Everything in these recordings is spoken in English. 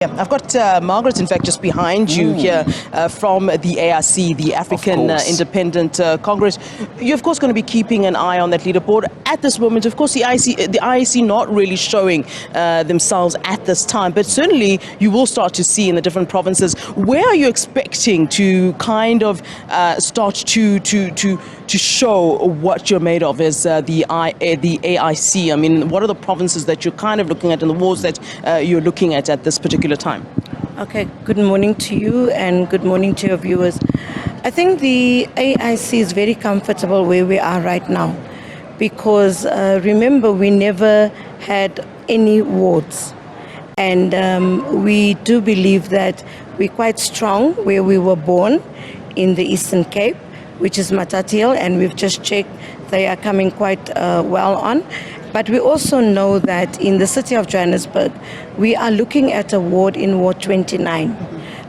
Yeah, I've got Margaret, in fact, just behind you here from the AIC, the African Independent Congress. You're, of course, going to be keeping an eye on that leaderboard. At this moment, of course, the IEC not really showing themselves at this time, but certainly you will start to see in the different provinces. Where are you expecting to kind of start to show what you're made of as the AIC? I mean, what are the provinces that you're kind of looking at and the wards that you're looking at this particular time? Okay, good morning to you and good morning to your viewers. I think the AIC is very comfortable where we are right now because remember, we never had any wards, and we do believe that we're quite strong where we were born in the Eastern Cape, which is Matatiele, and we've just checked they are coming quite well on. But we also know that in the city of Johannesburg, we are looking at a ward in Ward 29.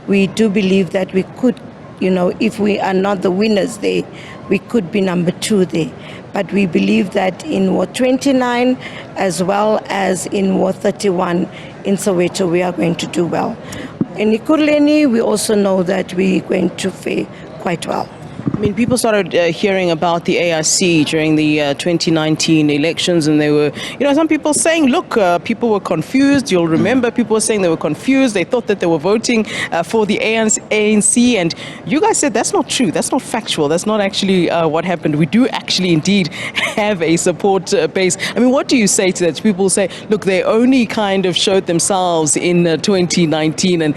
We do believe that we could, if we are not the winners there, we could be number 2 there. But we believe that in Ward 29, as well as in Ward 31 in Soweto, we are going to do well. In Ekurhuleni, we also know that we're going to fare quite well. I mean, people started hearing about the AIC during the 2019 elections, and they were, some people saying, look, people were confused. You'll remember people were saying they were confused. They thought that they were voting for the ANC, and you guys said that's not true. That's not factual. That's not actually what happened. We do actually indeed have a support base. I mean, what do you say to that? People say, look, they only kind of showed themselves in 2019, and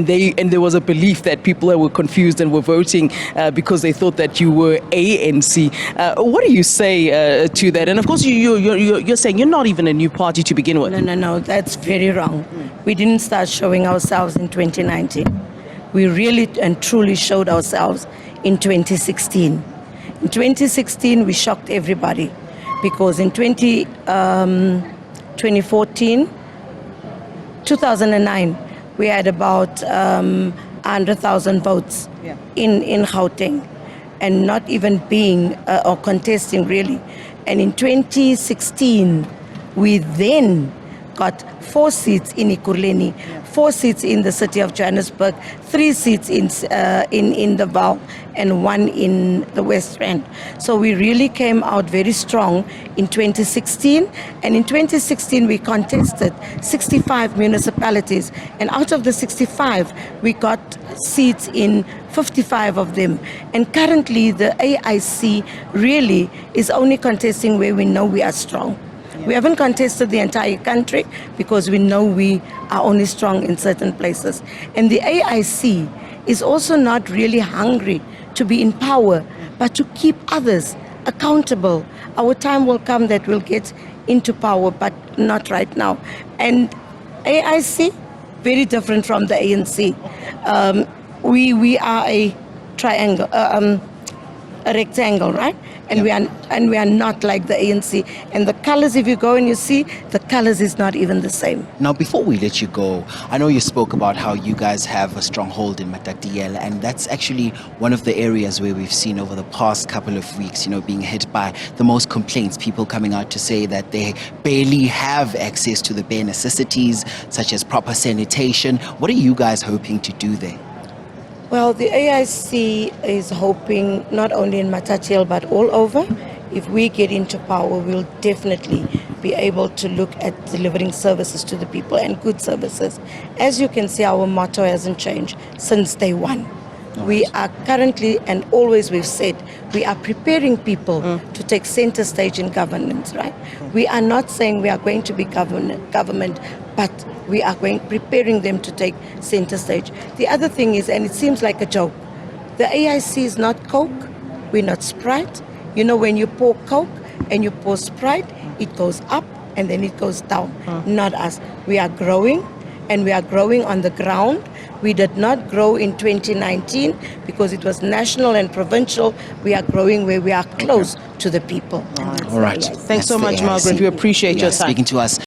there was a belief that people were confused and were voting because they thought that you were ANC. What do you say to that? And of course, you're saying you're not even a new party to begin with. No, that's very wrong. We didn't start showing ourselves in 2019. We really and truly showed ourselves in 2016. In 2016, we shocked everybody because in 2014, 2009, we had about 100,000 votes in Gauteng, and not even being or contesting really. And in 2016, we then got 4 seats in Ekurhuleni, 4 seats in the city of Johannesburg, 3 seats in the Vaal, and 1 in the West Rand. So we really came out very strong in 2016, and in 2016 we contested 65 municipalities, and out of the 65 we got seats in 55 of them. And currently the AIC really is only contesting where we know we are strong. We haven't contested the entire country because we know we are only strong in certain places. And the AIC is also not really hungry to be in power, but to keep others accountable. Our time will come that we'll get into power, but not right now. And AIC, very different from the ANC. We are a triangle, a rectangle, right? And we are not like the ANC. And the colors, if you go and you see, the colors is not even the same. Now, before we let you go, I know you spoke about how you guys have a stronghold in Matatiele, and that's actually one of the areas where we've seen over the past couple of weeks, being hit by the most complaints, people coming out to say that they barely have access to the bare necessities, such as proper sanitation. What are you guys hoping to do there? Well, the AIC is hoping not only in Matatiele but all over. If we get into power, we'll definitely be able to look at delivering services to the people, and good services. As you can see, our motto hasn't changed since day one. We are currently, and always we've said, we are preparing people to take center stage in governance, right? We are not saying we are going to be government, but we are preparing them to take center stage. The other thing is, and it seems like a joke, the AIC is not Coke, we're not Sprite. When you pour Coke and you pour Sprite, it goes up and then it goes down. Not us. We are growing, and we are growing on the ground. We did not grow in 2019 because it was national and provincial. We are growing where we are close to the people. All right. Thanks so much, Margaret. We appreciate your time. Speaking to us.